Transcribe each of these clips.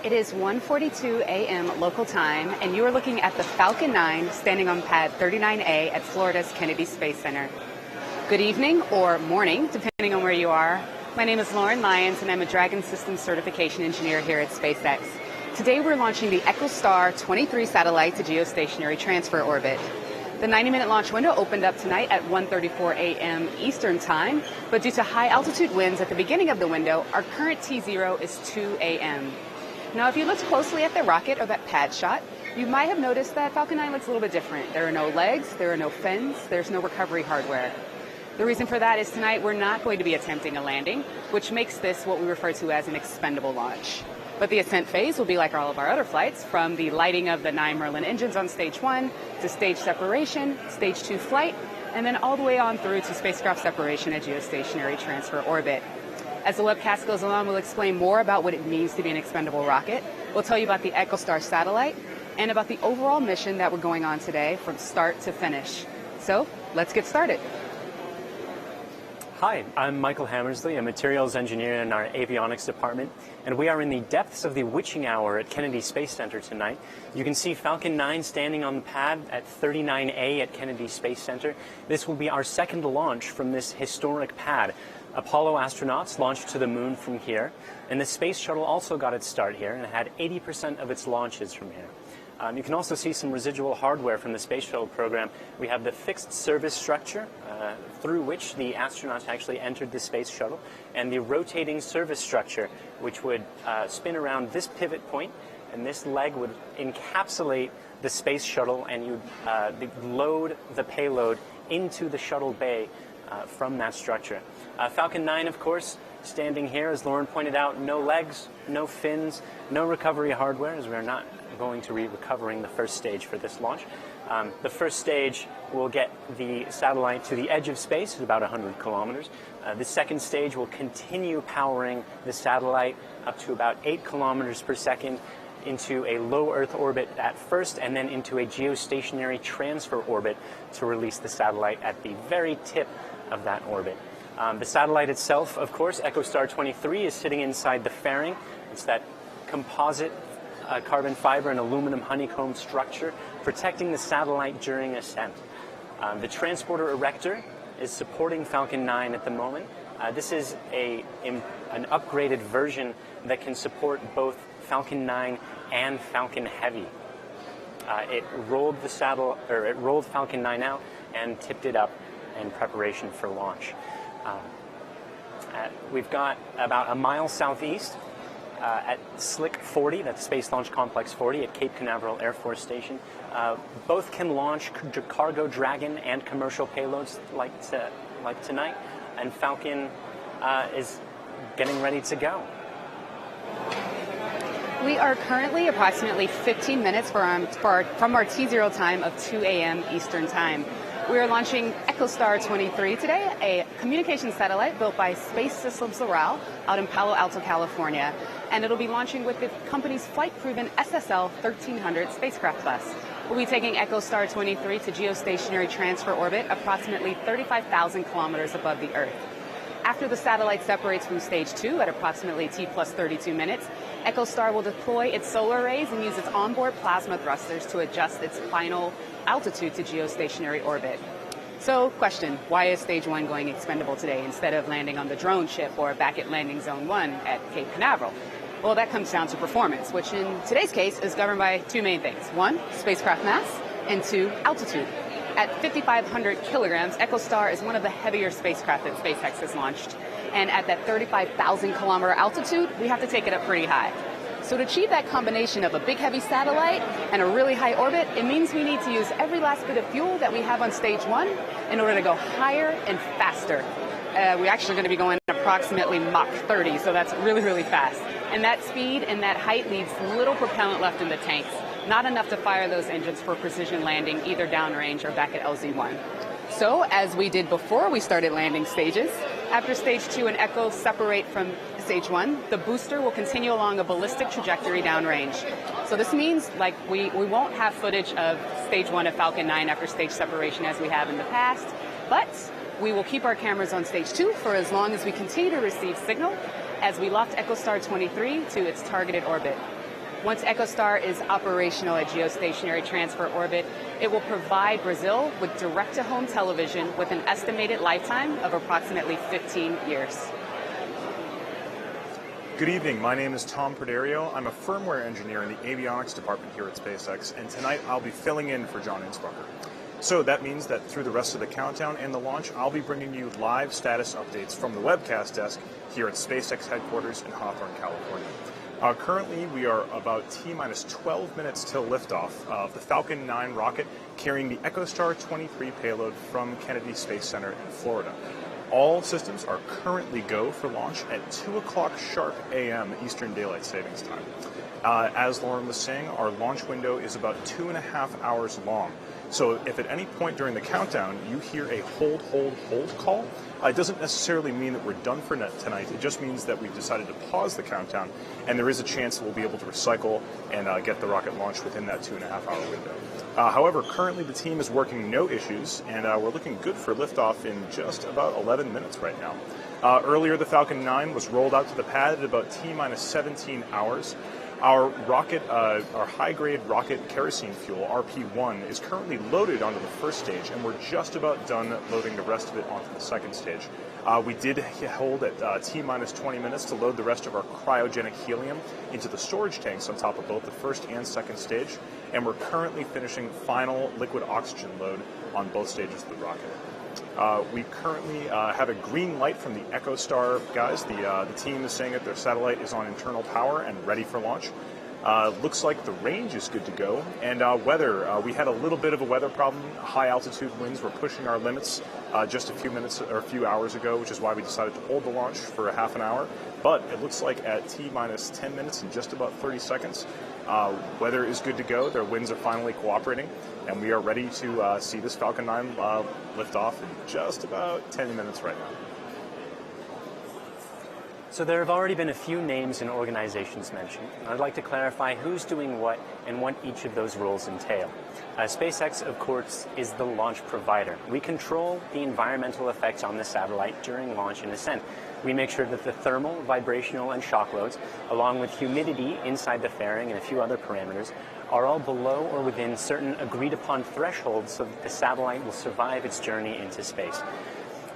It is 1:42 a.m. local time, and you are looking at the Falcon-9 standing on pad 39A at Florida's Kennedy Space Center. Good evening or morning, depending on where you are. My name is Lauren Lyons, and I'm a Dragon Systems Certification Engineer here at SpaceX. Today we're launching the EchoStar 23 satellite to geostationary transfer orbit. The 90-minute launch window opened up tonight at 1:34 a.m. Eastern Time, but due to high altitude winds at the beginning of the window, our current T0 is 2 a.m. Now, if you looked closely at the rocket or that pad shot, you might have noticed that Falcon 9 looks a little bit different. There are no legs, there are no fins, there's no recovery hardware. The reason for that is tonight we're not going to be attempting a landing, which makes this what we refer to as an expendable launch. But the ascent phase will be like all of our other flights, from the lighting of the 9 Merlin engines on stage 1 to stage separation, stage 2 flight, and then all the way on through to spacecraft separation at geostationary transfer orbit. As the webcast goes along, we'll explain more about what it means to be an expendable rocket. We'll tell you about the EchoStar satellite and about the overall mission that we're going on today from start to finish. So let's get started. Hi, I'm Michael Hammersley, a materials engineer in our avionics department, and we are in the depths of the witching hour at Kennedy Space Center tonight. You can see Falcon 9 standing on the pad at 39A at Kennedy Space Center. This will be our second launch from this historic pad. Apollo astronauts launched to the moon from here, and the space shuttle also got its start here and had 80% of its launches from here. You can also see some residual hardware from the space shuttle program. We have the fixed service structure through which the astronauts actually entered the space shuttle, and the rotating service structure, which would spin around this pivot point, and this leg would encapsulate the space shuttle, and you'd load the payload into the shuttle bay from that structure. Falcon 9, of course, standing here, as Lauren pointed out, no legs, no fins, no recovery hardware, as we're not going to be recovering the first stage for this launch. The first stage will get the satellite to the edge of space at about 100 kilometers. The second stage will continue powering the satellite up to about 8 kilometers per second into a low Earth orbit at first, and then into a geostationary transfer orbit to release the satellite at the very tip of that orbit. The satellite itself, of course, EchoStar 23, is sitting inside the fairing. It's that composite carbon fiber and aluminum honeycomb structure protecting the satellite during ascent. The transporter erector is supporting Falcon 9 at the moment. This is an upgraded version that can support both Falcon 9 and Falcon Heavy. It rolled Falcon 9 out and tipped it up in preparation for launch. We've got about a mile southeast at Slick 40, that's Space Launch Complex 40 at Cape Canaveral Air Force Station. Both can launch cargo Dragon and commercial payloads like tonight, and Falcon is getting ready to go. We are currently approximately 15 minutes from our T0 time of 2 a.m. Eastern Time. We are launching EchoStar 23 today, a communications satellite built by Space Systems Loral out in Palo Alto, California. And it'll be launching with the company's flight-proven SSL 1300 spacecraft bus. We'll be taking EchoStar 23 to geostationary transfer orbit approximately 35,000 kilometers above the Earth. After the satellite separates from stage 2 at approximately T plus 32 minutes, EchoStar will deploy its solar arrays and use its onboard plasma thrusters to adjust its final altitude to geostationary orbit. So, question, why is stage 1 going expendable today instead of landing on the drone ship or back at landing zone 1 at Cape Canaveral? Well, that comes down to performance, which in today's case is governed by two main things. 1, spacecraft mass, and 2, altitude. At 5,500 kilograms, EchoStar is one of the heavier spacecraft that SpaceX has launched. And at that 35,000 kilometer altitude, we have to take it up pretty high. So to achieve that combination of a big heavy satellite and a really high orbit, it means we need to use every last bit of fuel that we have on stage 1 in order to go higher and faster. We're actually going to be going approximately Mach 30, so that's really, really fast. And that speed and that height leaves little propellant left in the tanks, not enough to fire those engines for precision landing either downrange or back at LZ1. So, as we did before we started landing stages, after stage 2 and Echo separate from stage 1, the booster will continue along a ballistic trajectory downrange. So this means we won't have footage of stage 1 of Falcon 9 after stage separation as we have in the past, but we will keep our cameras on stage 2 for as long as we continue to receive signal as we loft EchoStar 23 to its targeted orbit. Once EchoStar is operational at geostationary transfer orbit, it will provide Brazil with direct-to-home television with an estimated lifetime of approximately 15 years. Good evening, my name is Tom Perderio. I'm a firmware engineer in the avionics department here at SpaceX, and tonight I'll be filling in for John Insbacher. So that means that through the rest of the countdown and the launch, I'll be bringing you live status updates from the Webcast desk here at SpaceX headquarters in Hawthorne, California. Currently, we are about T-minus 12 minutes till liftoff of the Falcon-9 rocket carrying the EchoStar 23 payload from Kennedy Space Center in Florida. All systems are currently go for launch at 2 o'clock sharp a.m. Eastern Daylight Savings Time. As Lauren was saying, our launch window is about 2.5 hours long. So if at any point during the countdown you hear a hold call, it doesn't necessarily mean that we're done for tonight. It just means that we've decided to pause the countdown, and there is a chance that we'll be able to recycle and get the rocket launched within that 2.5 hour window. However, currently the team is working no issues, and we're looking good for liftoff in just about 11 minutes right now. Earlier, the Falcon 9 was rolled out to the pad at about T-minus 17 hours. Our rocket, our high-grade rocket kerosene fuel, RP1, is currently loaded onto the first stage, and we're just about done loading the rest of it onto the second stage. We did hold at T-minus 20 minutes to load the rest of our cryogenic helium into the storage tanks on top of both the first and second stage, and we're currently finishing final liquid oxygen load on both stages of the rocket. We currently have a green light from the EchoStar guys. The team is saying that their satellite is on internal power and ready for launch. Looks like the range is good to go. And weather, we had a little bit of a weather problem. High altitude winds were pushing our limits just a few minutes or a few hours ago, which is why we decided to hold the launch for a half an hour. But it looks like at T-minus 10 minutes and just about 30 seconds, weather is good to go. Their winds are finally cooperating, and we are ready to see this Falcon 9 lift off in just about 10 minutes right now. So there have already been a few names and organizations mentioned. I'd like to clarify who's doing what and what each of those roles entail. SpaceX, of course, is the launch provider. We control the environmental effects on the satellite during launch and ascent. We make sure that the thermal, vibrational, and shock loads, along with humidity inside the fairing and a few other parameters, are all below or within certain agreed-upon thresholds so that the satellite will survive its journey into space.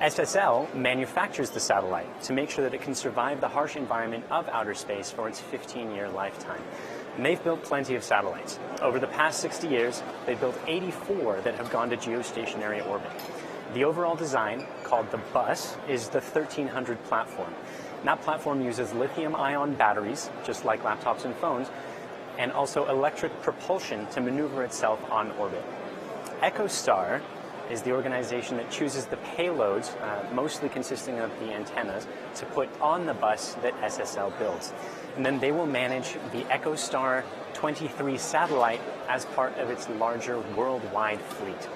SSL manufactures the satellite to make sure that it can survive the harsh environment of outer space for its 15-year lifetime. And they've built plenty of satellites. Over the past 60 years, they've built 84 that have gone to geostationary orbit. The overall design, called the bus, is the 1300 platform. And that platform uses lithium-ion batteries, just like laptops and phones, and also electric propulsion to maneuver itself on orbit. EchoStar is the organization that chooses the payloads, mostly consisting of the antennas, to put on the bus that SSL builds. And then they will manage the EchoStar 23 satellite as part of its larger worldwide fleet.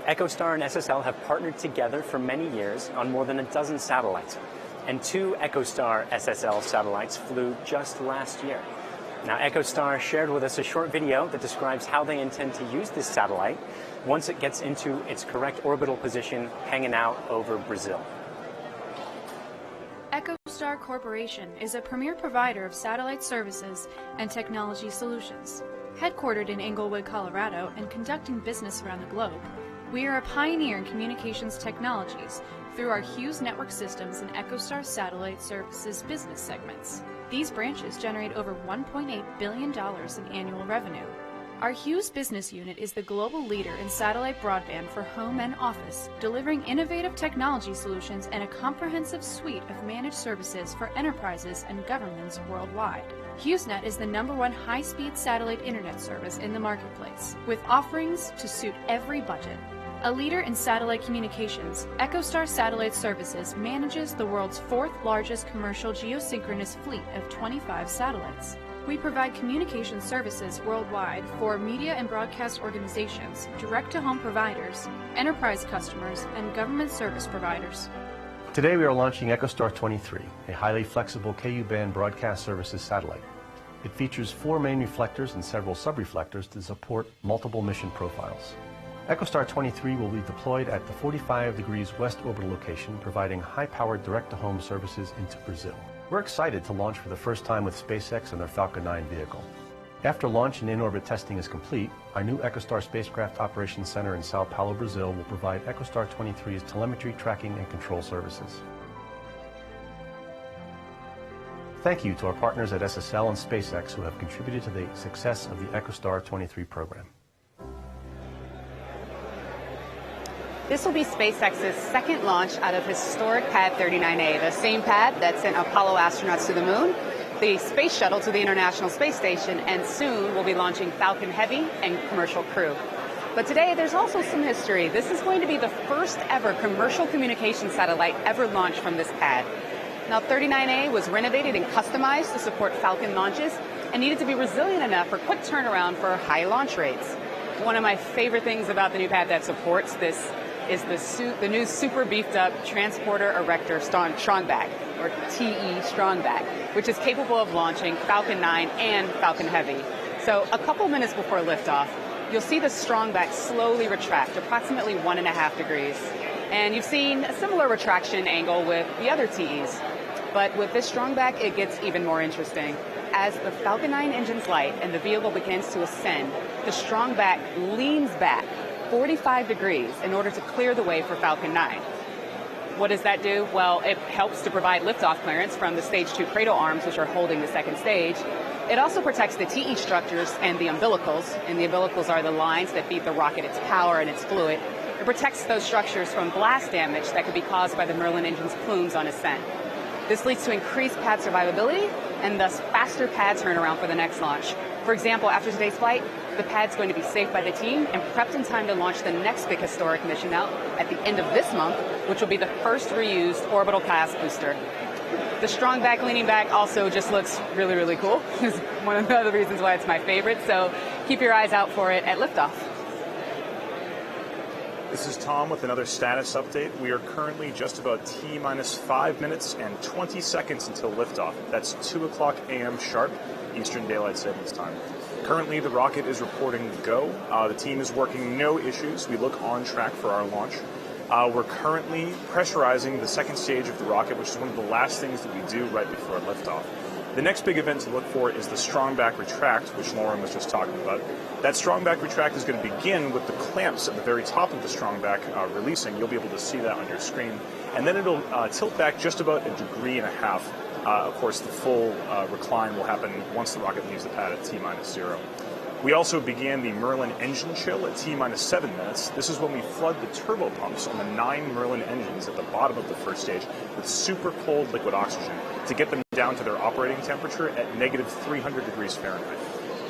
EchoStar and SSL have partnered together for many years on more than a dozen satellites, and 2 EchoStar SSL satellites flew just last year. Now, EchoStar shared with us a short video that describes how they intend to use this satellite once it gets into its correct orbital position, hanging out over Brazil. EchoStar Corporation is a premier provider of satellite services and technology solutions. Headquartered in Englewood, Colorado, and conducting business around the globe, we are a pioneer in communications technologies through our Hughes Network Systems and EchoStar Satellite Services business segments. These branches generate over $1.8 billion in annual revenue. Our Hughes business unit is the global leader in satellite broadband for home and office, delivering innovative technology solutions and a comprehensive suite of managed services for enterprises and governments worldwide. HughesNet is the #1 high-speed satellite internet service in the marketplace, with offerings to suit every budget. A leader in satellite communications, EchoStar Satellite Services manages the world's 4th largest commercial geosynchronous fleet of 25 satellites. We provide communication services worldwide for media and broadcast organizations, direct-to-home providers, enterprise customers, and government service providers. Today we are launching EchoStar 23, a highly flexible Ku-band broadcast services satellite. It features 4 main reflectors and several sub-reflectors to support multiple mission profiles. EchoStar 23 will be deployed at the 45 degrees west orbital location, providing high-powered direct-to-home services into Brazil. We're excited to launch for the first time with SpaceX and their Falcon-9 vehicle. After launch and in-orbit testing is complete, our new EchoStar Spacecraft Operations Center in Sao Paulo, Brazil will provide EchoStar 23's telemetry, tracking, and control services. Thank you to our partners at SSL and SpaceX who have contributed to the success of the EchoStar 23 program. This will be SpaceX's second launch out of historic Pad 39A, the same pad that sent Apollo astronauts to the moon, the space shuttle to the International Space Station, and soon we'll be launching Falcon Heavy and commercial crew. But today there's also some history. This is going to be the first ever commercial communication satellite ever launched from this pad. Now 39A was renovated and customized to support Falcon launches and needed to be resilient enough for quick turnaround for high launch rates. One of my favorite things about the new pad that supports this is the new super beefed up Transporter Erector Strongback, or TE Strongback, which is capable of launching Falcon-9 and Falcon Heavy. So a couple minutes before liftoff, you'll see the Strongback slowly retract approximately 1.5 degrees. And you've seen a similar retraction angle with the other TEs. But with this Strongback, it gets even more interesting. As the Falcon 9 engines light and the vehicle begins to ascend, the Strongback leans back 45 degrees in order to clear the way for Falcon 9. What does that do? Well, it helps to provide liftoff clearance from the Stage 2 cradle arms, which are holding the second stage. It also protects the TE structures and the umbilicals, and the umbilicals are the lines that feed the rocket its power and its fluid. It protects those structures from blast damage that could be caused by the Merlin engine's plumes on ascent. This leads to increased pad survivability and thus faster pad turnaround for the next launch. For example, after today's flight, the pad's going to be safe by the team and prepped in time to launch the next big historic mission out at the end of this month, which will be the first reused orbital class booster. The Strongback leaning back also just looks really, really cool. It's one of the other reasons why it's my favorite, so keep your eyes out for it at liftoff. This is Tom with another status update. We are currently just about T-minus 5 minutes and 20 seconds until liftoff. That's 2 o'clock a.m. sharp, Eastern Daylight Savings Time. Currently, the rocket is reporting go. The team is working no issues. We look on track for our launch. We're currently pressurizing the second stage of the rocket, which is one of the last things that we do right before liftoff. The next big event to look for is the Strongback retract, which Lauren was just talking about. That Strongback retract is going to begin with the clamps at the very top of the Strongback releasing. You'll be able to see that on your screen. And then it'll tilt back just about 1.5 degrees. Of course, the full recline will happen once the rocket leaves the pad at T-minus 0. We also began the Merlin engine chill at T-minus 7 minutes. This is when we flood the turbo pumps on the 9 Merlin engines at the bottom of the first stage with super cold liquid oxygen to get them down to their operating temperature at negative 300 degrees Fahrenheit.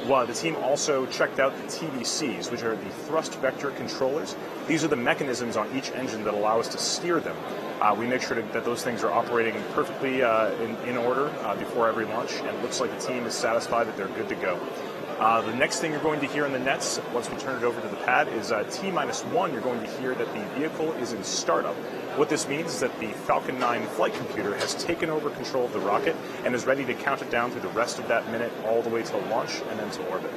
Well, the team also checked out the TVCs, which are the thrust vector controllers. These are the mechanisms on each engine that allow us to steer them. We make sure that those things are operating perfectly in order before every launch, and it looks like the team is satisfied that they're good to go. The next thing you're going to hear in the nets, once we turn it over to the pad, is T-minus 1, you're going to hear that the vehicle is in startup. What this means is that the Falcon 9 flight computer has taken over control of the rocket and is ready to count it down through the rest of that minute all the way to launch and then to orbit.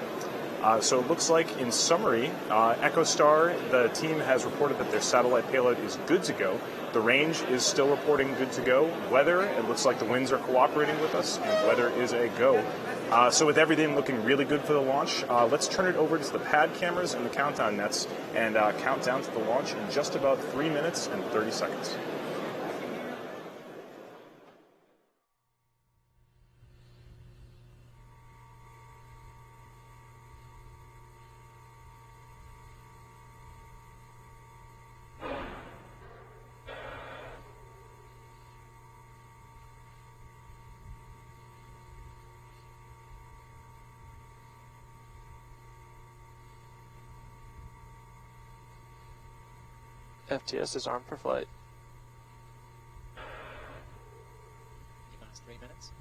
So it looks like, in summary, EchoStar, the team has reported that their satellite payload is good to go. The range is still reporting good to go. Weather, it looks like the winds are cooperating with us, and weather is a go. So with everything looking really good for the launch, let's turn it over to the pad cameras and the countdown nets and count down to the launch in just about 3 minutes and 30 seconds. FTS is armed for flight. T-minus 3 minutes.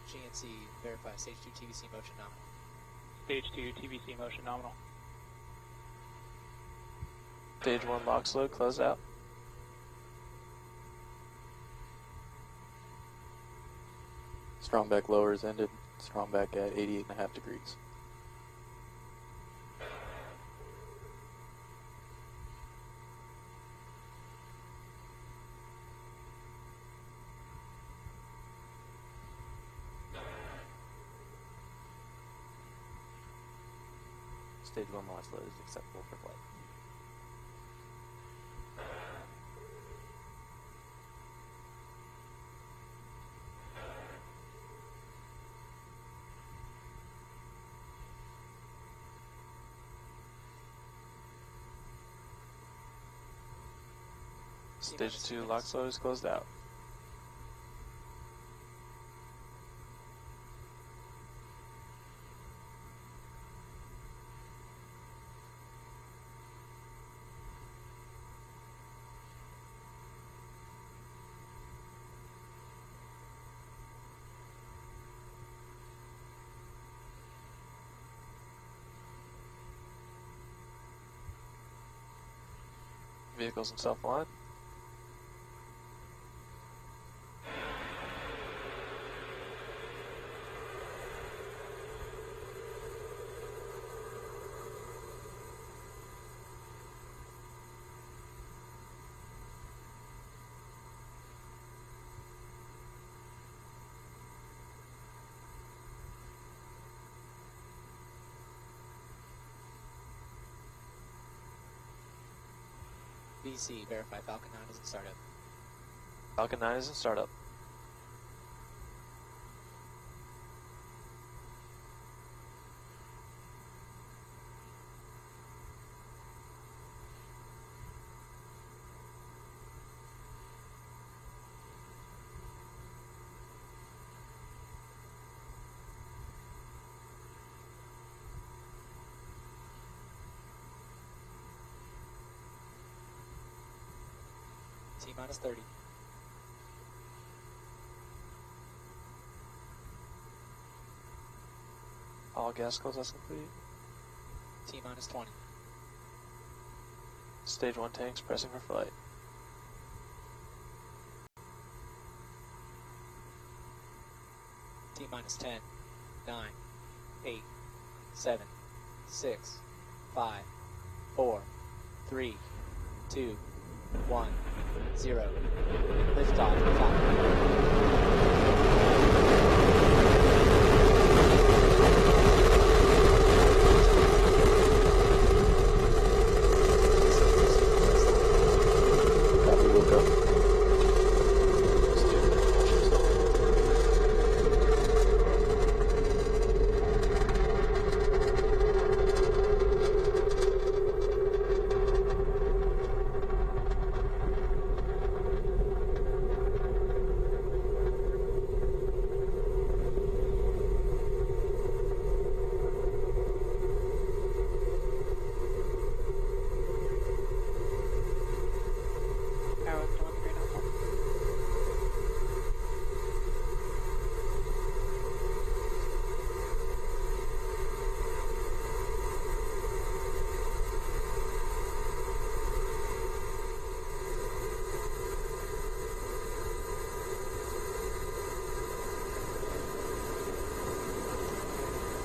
GNC verify stage 2 TVC motion nominal. Stage 2 TVC motion nominal. Stage 1 LOX load closed out. Strongback lowers ended. Strongback at 88.5 degrees. Stage 1 launch load is acceptable for flight. Stage 2 LOX load is closed out. Vehicles in self-line. BC, verify Falcon-9 is in startup. Falcon-9 is in startup. T-minus 30. All gas close complete. T-minus 20. Stage 1 tanks pressing for flight. T-minus 10, 9, 8, 7, 6, 5, 4, 3, 2, 1, 0. Liftoff, Falcon. Copy, we'll go.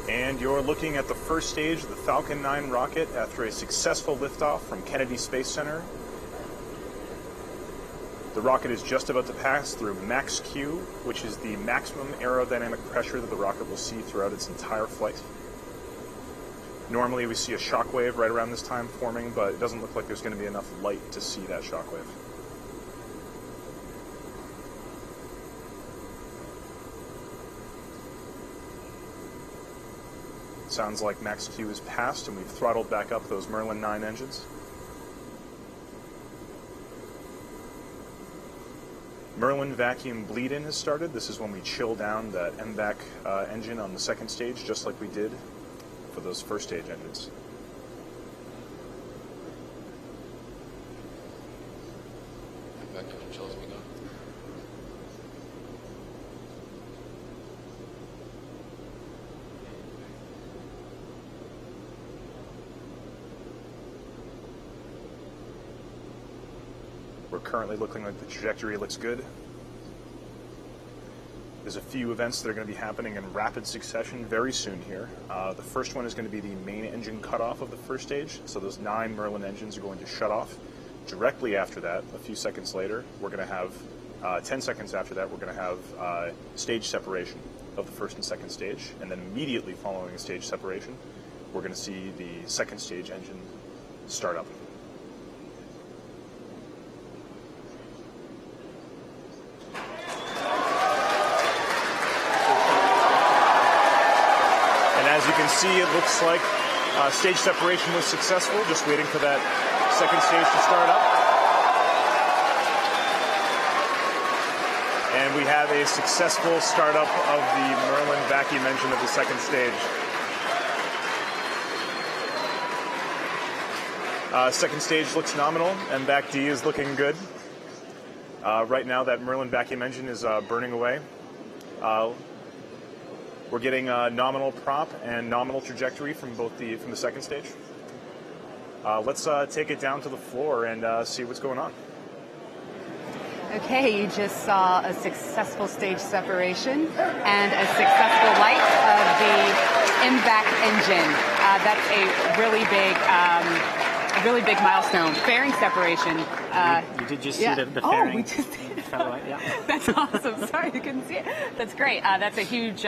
And you're looking at the first stage of the Falcon-9 rocket after a successful liftoff from Kennedy Space Center. The rocket is just about to pass through max Q, which is the maximum aerodynamic pressure that the rocket will see throughout its entire flight. Normally we see a shockwave right around this time forming, but it doesn't look like there's going to be enough light to see that shockwave. Sounds like max Q is passed and we've throttled back up those Merlin 9 engines. Merlin vacuum bleed-in has started. This is when we chill down that MVAC engine on the second stage, just like we did for those first stage engines. Vacuum chill as we go. We're currently looking like the trajectory looks good. There's a few events that are going to be happening in rapid succession very soon here. The first one is going to be the main engine cutoff of the first stage. So those 9 Merlin engines are going to shut off. Directly after that, a few seconds later, we're going to have, 10 seconds after that, we're going to have stage separation of the first and second stage. And then immediately following a stage separation, we're going to see the second stage engine start up. And as you can see, it looks like stage separation was successful, just waiting for that second stage to start up. And we have a successful startup of the Merlin vacuum engine of the second stage. Second stage looks nominal, and back D is looking good. Right now, that Merlin vacuum engine is burning away. We're getting nominal prop and nominal trajectory from both from the second stage. Let's take it down to the floor and see what's going on. Okay, you just saw a successful stage separation and a successful light of the MVAC engine. That's a really big milestone. Fairing separation. You did just see the fairing. Oh, we just did. Yeah. That's awesome. Sorry, you couldn't see it. That's great. That's a huge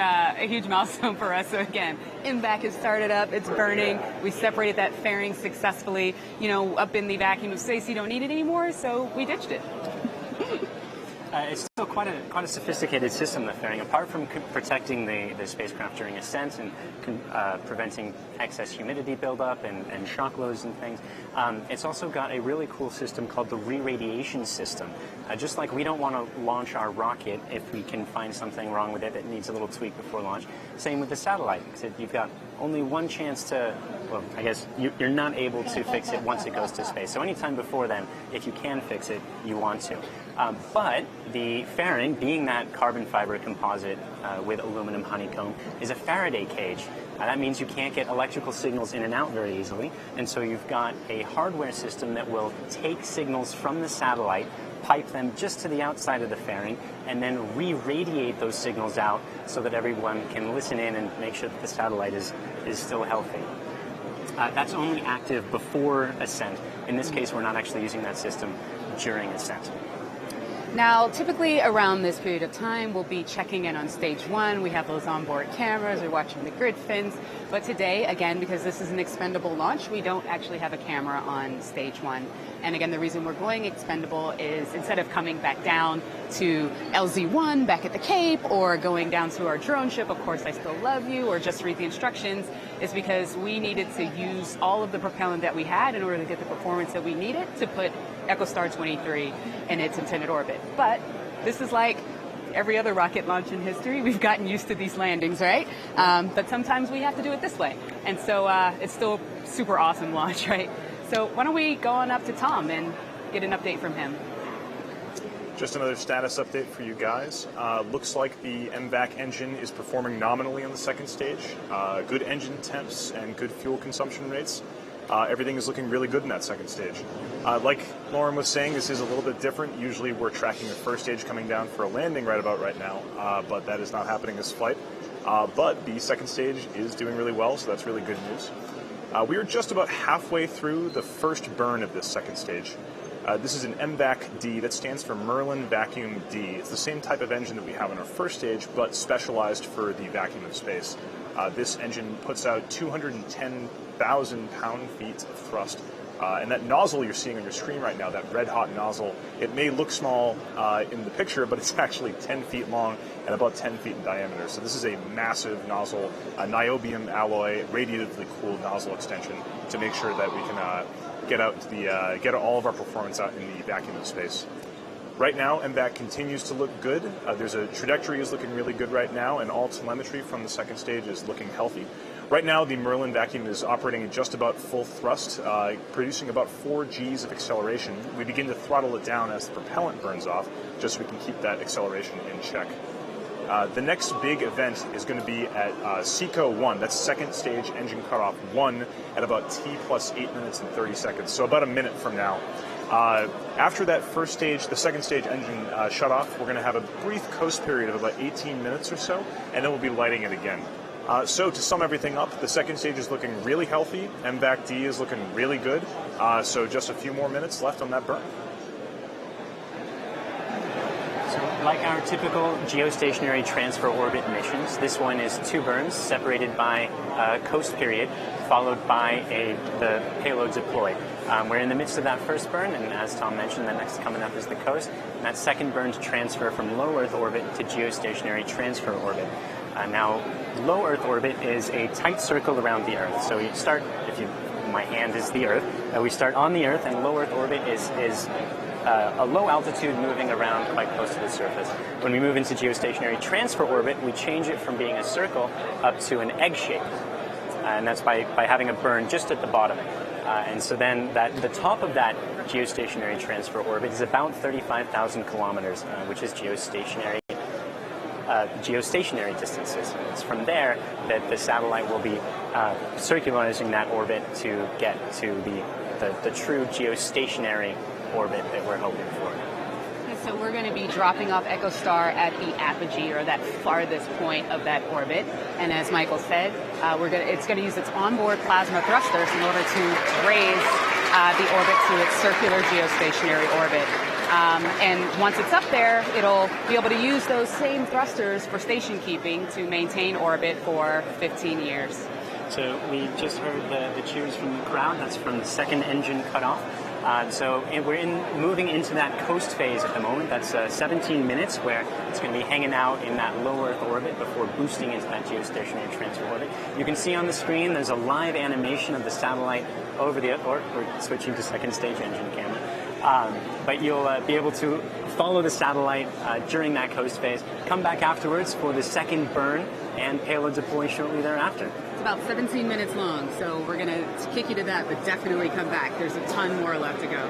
milestone for us. So again, MVAC has started up. It's burning. We separated that fairing successfully. You know, up in the vacuum of space, you don't need it anymore, so we ditched it. It's still quite a sophisticated system, the fairing. Apart from protecting the spacecraft during ascent and preventing excess humidity buildup and shock loads and things, it's also got a really cool system called the re-radiation system. Just like we don't want to launch our rocket if we can find something wrong with it that needs a little tweak before launch. Same with the satellite, because you've got only one chance to, well, I guess you're not able to fix it once it goes to space. So anytime before then, if you can fix it, you want to. But the fairing, being that carbon fiber composite with aluminum honeycomb, is a Faraday cage. That means you can't get electrical signals in and out very easily, and so you've got a hardware system that will take signals from the satellite, pipe them just to the outside of the fairing, and then re-radiate those signals out so that everyone can listen in and make sure that the satellite is still healthy. That's only active before ascent. In this case, we're not actually using that system during ascent. Now, typically around this period of time, we'll be checking in on stage one. We have those onboard cameras. We're watching the grid fins. But today, again, because this is an expendable launch, we don't actually have a camera on stage one. And again, the reason we're going expendable is instead of coming back down to LZ1 back at the Cape or going down to our drone ship, Of Course I Still Love You, or just read the instructions, is because we needed to use all of the propellant that we had in order to get the performance that we needed to put EchoStar 23 in its intended orbit. But this is like every other rocket launch in history. We've gotten used to these landings, right? But sometimes we have to do it this way. And so it's still a super awesome launch, right? So why don't we go on up to Tom and get an update from him. Just another status update for you guys. Looks like the MVAC engine is performing nominally on the second stage. Good engine temps and good fuel consumption rates. Everything is looking really good in that second stage. Like Lauren was saying, this is a little bit different. Usually we're tracking the first stage coming down for a landing right about right now, but that is not happening this flight. But the second stage is doing really well, so that's really good news. We are just about halfway through the first burn of this second stage. This is an MVAC D, that stands for Merlin Vacuum D. It's the same type of engine that we have on our first stage, but specialized for the vacuum of space. This engine puts out 210,000 pound-feet of thrust. And that nozzle you're seeing on your screen right now, that red-hot nozzle, it may look small in the picture, but it's actually 10 feet long and about 10 feet in diameter. So this is a massive nozzle, a niobium alloy, radiatively cooled nozzle extension to make sure that we can get all of our performance out in the vacuum of space. Right now, MVAC continues to look good. There's a trajectory is looking really good right now, and all telemetry from the second stage is looking healthy. Right now, the Merlin vacuum is operating at just about full thrust, producing about 4 Gs of acceleration. We begin to throttle it down as the propellant burns off, just so we can keep that acceleration in check. The next big event is going to be at SECO 1, that's second stage engine cutoff 1, at about T plus 8 minutes and 30 seconds, so about a minute from now. After that first stage, the second stage engine shut off, we're going to have a brief coast period of about 18 minutes or so, and then we'll be lighting it again. So to sum everything up, the second stage is looking really healthy, MVAC D is looking really good, so just a few more minutes left on that burn. So Like our typical geostationary transfer orbit missions, this one is 2 burns separated by a coast period, followed by the payload deploy. We're in the midst of that first burn, and as Tom mentioned, the next coming up is the coast. And that second burn to transfer from low Earth orbit to geostationary transfer orbit. Now, low Earth orbit is a tight circle around the Earth. So you start, my hand is the Earth, we start on the Earth, and low Earth orbit is a low altitude moving around quite close to the surface. When we move into geostationary transfer orbit, we change it from being a circle up to an egg shape. And that's by having a burn just at the bottom. And so then the top of that geostationary transfer orbit is about 35,000 kilometers, which is geostationary distances. And it's from there that the satellite will be circularizing that orbit to get to the true geostationary orbit that we're hoping for. So we're going to be dropping off EchoStar at the apogee, or that farthest point of that orbit. And as Michael said, it's going to use its onboard plasma thrusters in order to raise the orbit to its circular geostationary orbit. And once it's up there, it'll be able to use those same thrusters for station keeping to maintain orbit for 15 years. So we just heard the cheers from the crowd. That's from the second engine cutoff. So we're moving into that coast phase at the moment. That's 17 minutes where it's going to be hanging out in that low Earth orbit before boosting into that geostationary transfer orbit. You can see on the screen there's a live animation of the satellite over the, or switching to second stage engine camera. But you'll be able to follow the satellite during that coast phase, come back afterwards for the second burn, and payload deploy shortly thereafter. It's about 17 minutes long, so we're going to kick you to that, but definitely come back. There's a ton more left to go.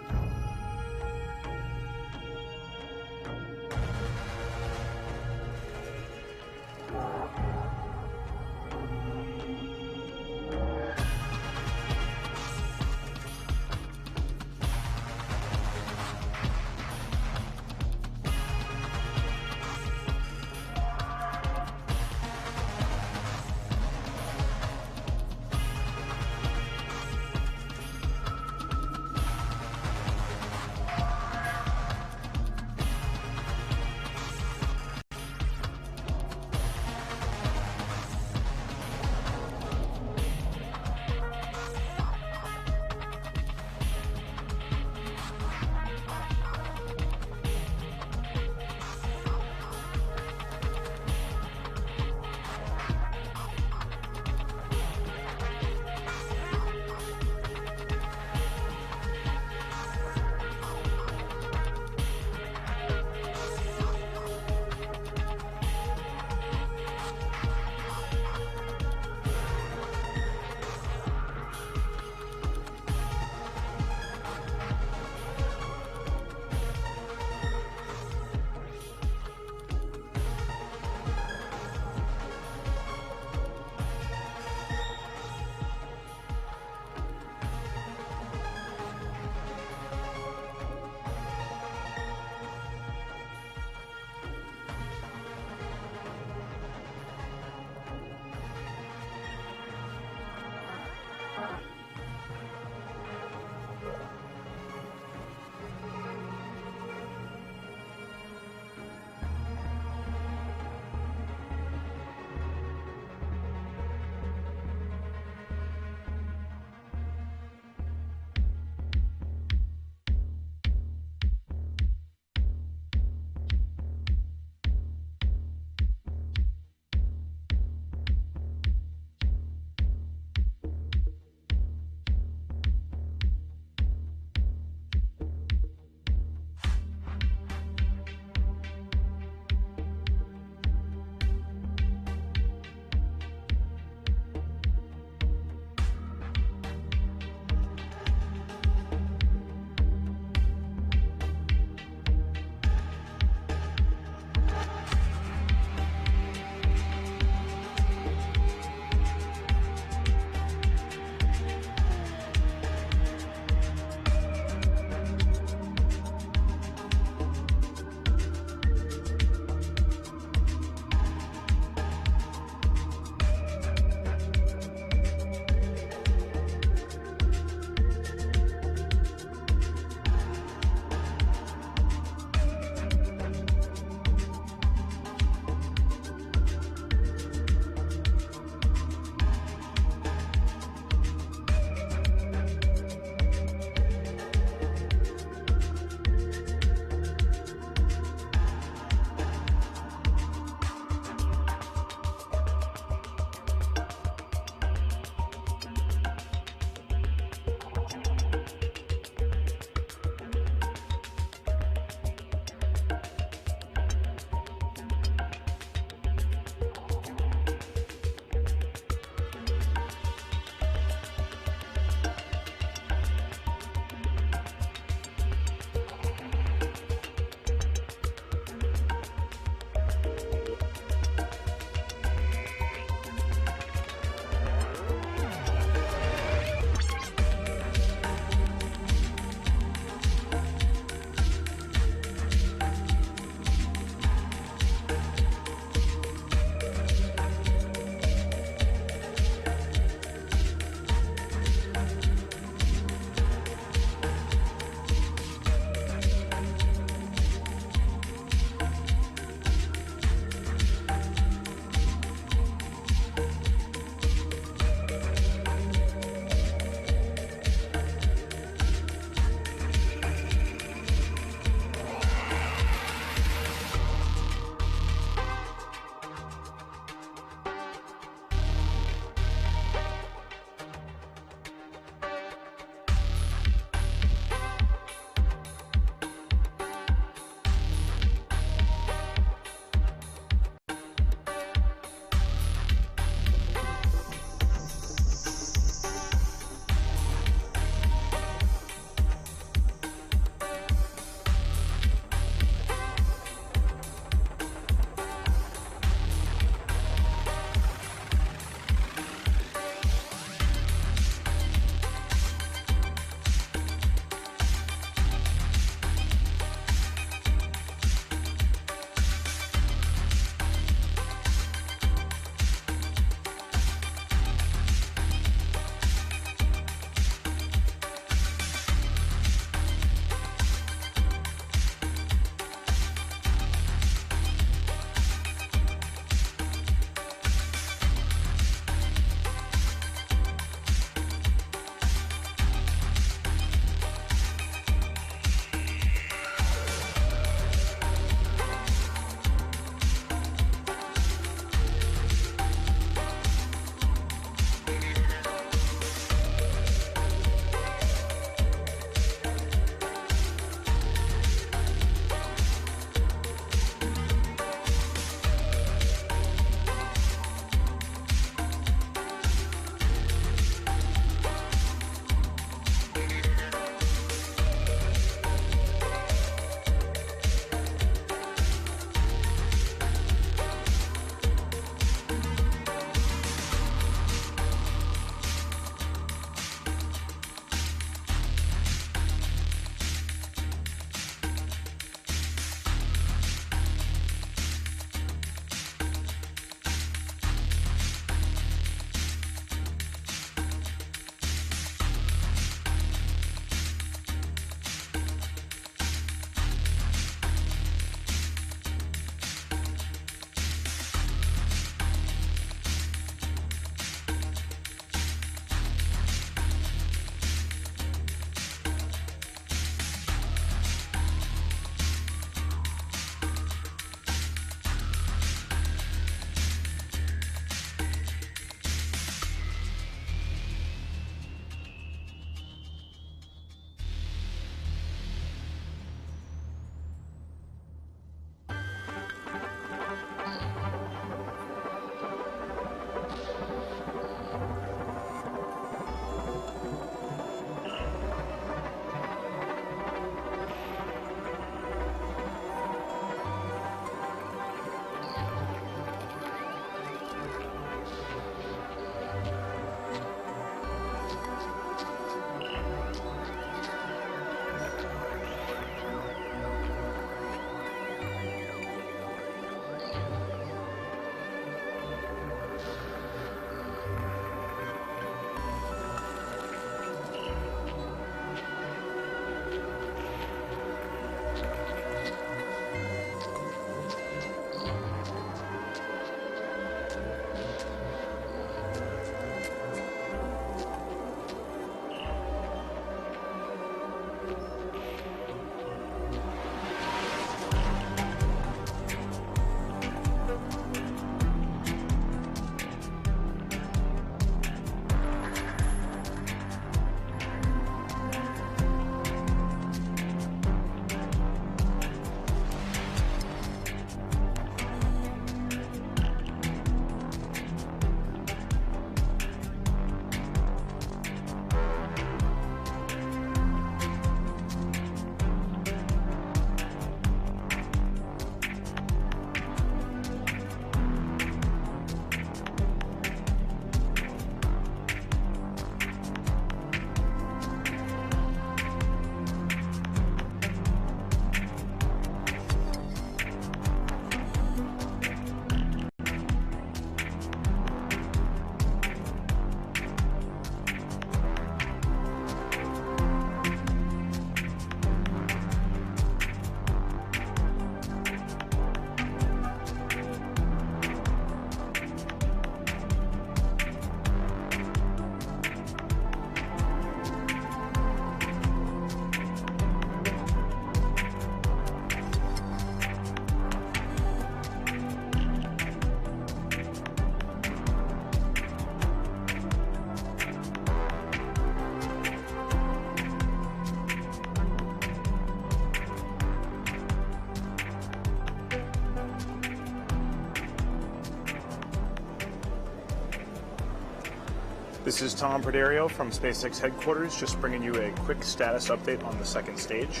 This is Tom Perderio from SpaceX headquarters, just bringing you a quick status update on the second stage.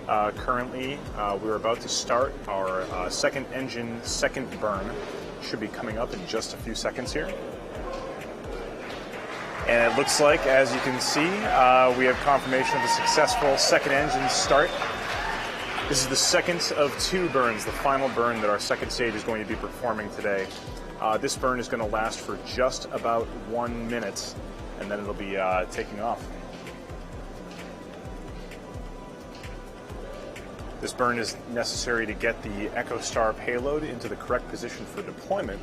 Currently, we're about to start our second engine, second burn. Should be coming up in just a few seconds here. And it looks like, as you can see, we have confirmation of a successful second engine start. This is the second of two burns, the final burn that our second stage is going to be performing today. This burn is going to last for just about 1 minute, and then it'll be taking off. This burn is necessary to get the EchoStar payload into the correct position for deployment,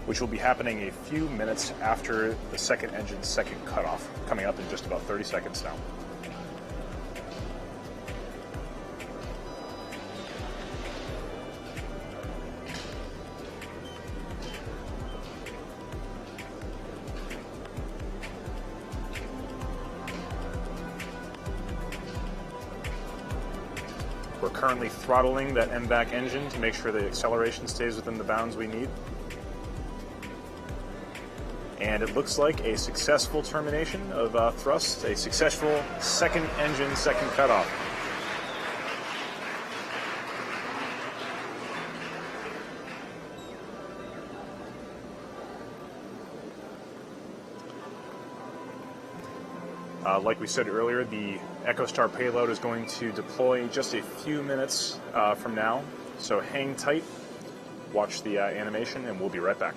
which will be happening a few minutes after the second engine's second cutoff, coming up in just about 30 seconds now. We're currently throttling that MVAC engine to make sure the acceleration stays within the bounds we need. And it looks like a successful termination of thrust, a successful second engine, second cutoff. Like we said earlier, the EchoStar payload is going to deploy just a few minutes from now, so hang tight, watch the animation, and we'll be right back.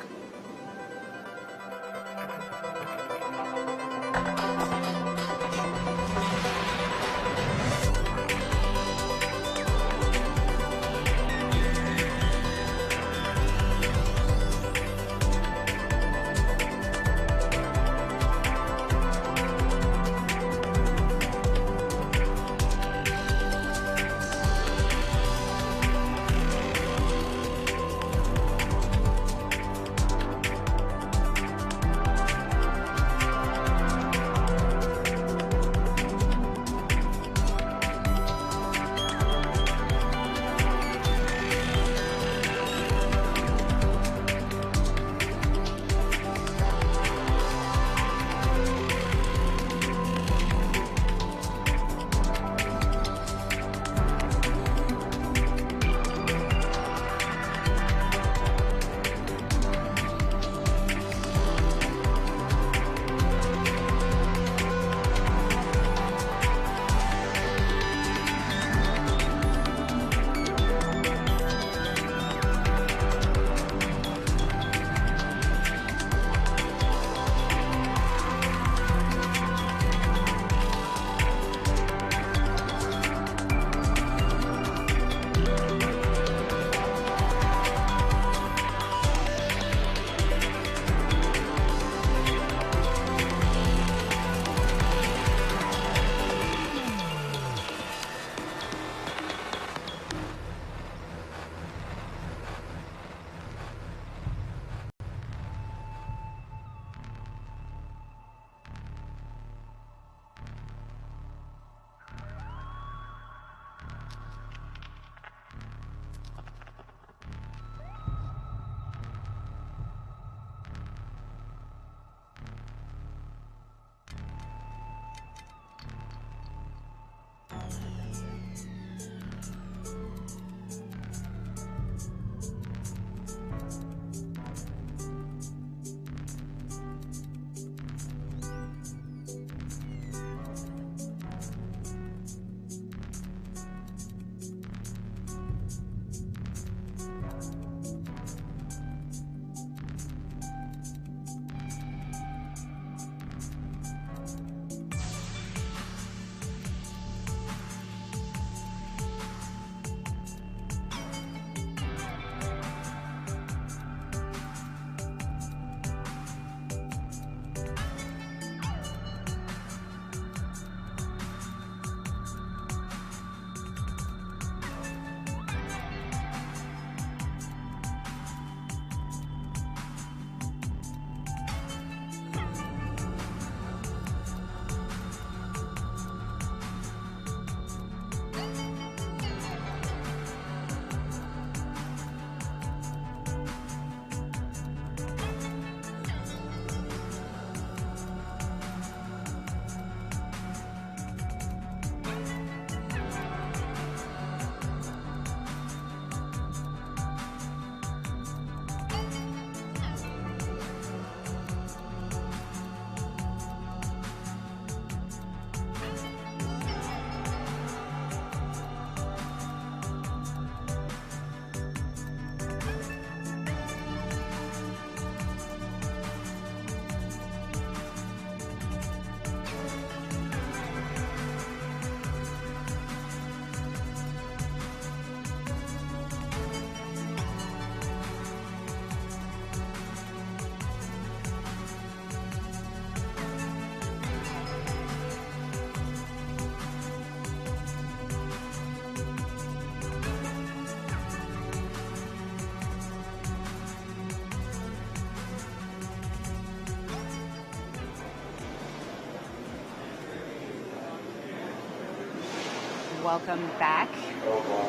welcome back.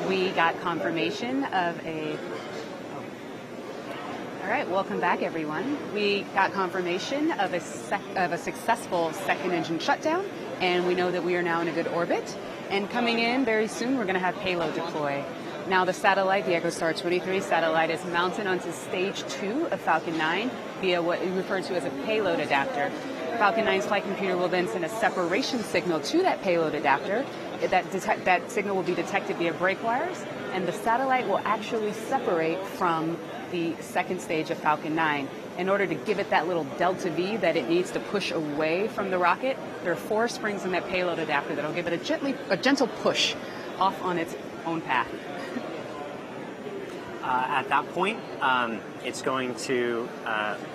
We got confirmation of a... All right, welcome back, everyone. We got confirmation of a successful second engine shutdown, and we know that we are now in a good orbit. And coming in very soon, we're going to have payload deploy. Now the satellite, the EchoStar 23 satellite, is mounted onto stage 2 of Falcon-9 via what we refer to as a payload adapter. Falcon-9's flight computer will then send a separation signal to that payload adapter. That signal will be detected via brake wires, and the satellite will actually separate from the second stage of Falcon-9. In order to give it that little delta V that it needs to push away from the rocket, there are 4 springs in that payload adapter that will give it a gentle push off on its own path. At that point, it's going to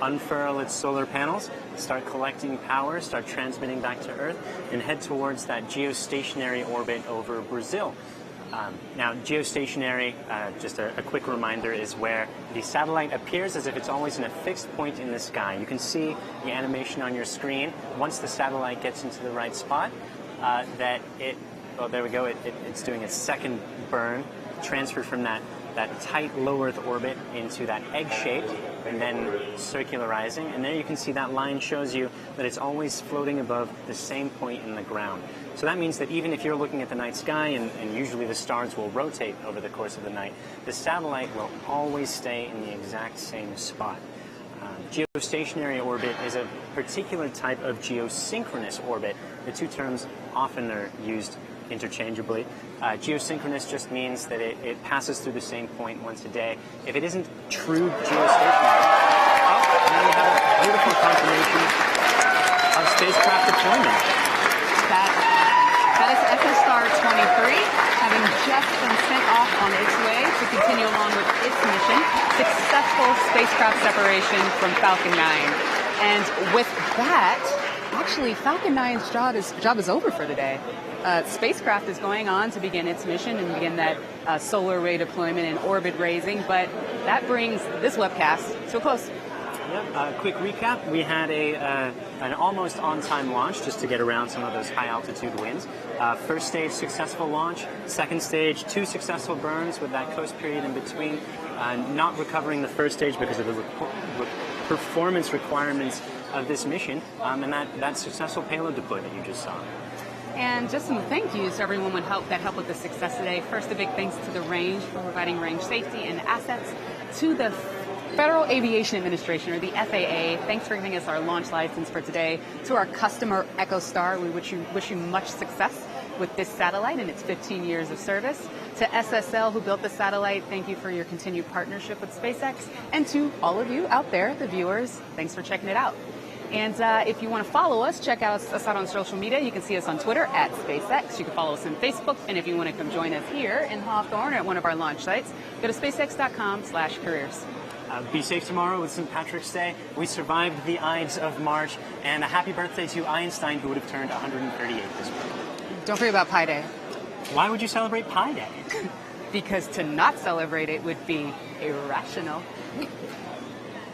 unfurl its solar panels, start collecting power, start transmitting back to Earth, and head towards that geostationary orbit over Brazil. Now, geostationary, just a quick reminder, is where the satellite appears as if it's always in a fixed point in the sky. You can see the animation on your screen. Once the satellite gets into the right spot, that it, well, there we go, it's doing its second burn, transfer from that tight low Earth orbit into that egg shape, and then circularizing. And there you can see that line shows you that it's always floating above the same point in the ground. So that means that even if you're looking at the night sky, and usually the stars will rotate over the course of the night, the satellite will always stay in the exact same spot. Geostationary orbit is a particular type of geosynchronous orbit. The two terms often are used interchangeably. Geosynchronous just means that it passes through the same point once a day. If it isn't true geostationary, then we have a beautiful confirmation of spacecraft deployment. That is EchoStar 23, having just been sent off on its way to continue along with its mission. Successful spacecraft separation from Falcon 9. And with that, actually, Falcon 9's job is over for the day. Spacecraft is going on to begin its mission and begin that solar array deployment and orbit raising, but that brings this webcast to a close. Quick recap, we had an almost on-time launch just to get around some of those high-altitude winds. First stage, successful launch. Second stage, 2 successful burns with that coast period in between. Not recovering the first stage because of the performance requirements of this mission, and that successful payload deploy that you just saw. And just some thank yous to everyone that helped with the success today. First, a big thanks to the range for providing range safety and assets, to the Federal Aviation Administration, or the FAA. Thanks for giving us our launch license for today. To our customer, EchoStar, we wish you much success with this satellite and its 15 years of service. To SSL, who built the satellite, thank you for your continued partnership with SpaceX. And to all of you out there, the viewers, thanks for checking it out. And if you want to follow us, check us out on social media. You can see us on Twitter at SpaceX. You can follow us on Facebook. And if you want to come join us here in Hawthorne at one of our launch sites, go to spacex.com/careers. Be safe tomorrow with St. Patrick's Day. We survived the Ides of March. And a happy birthday to Einstein, who would have turned 138 this week. Don't forget about Pi Day. Why would you celebrate Pi Day? Because to not celebrate it would be irrational.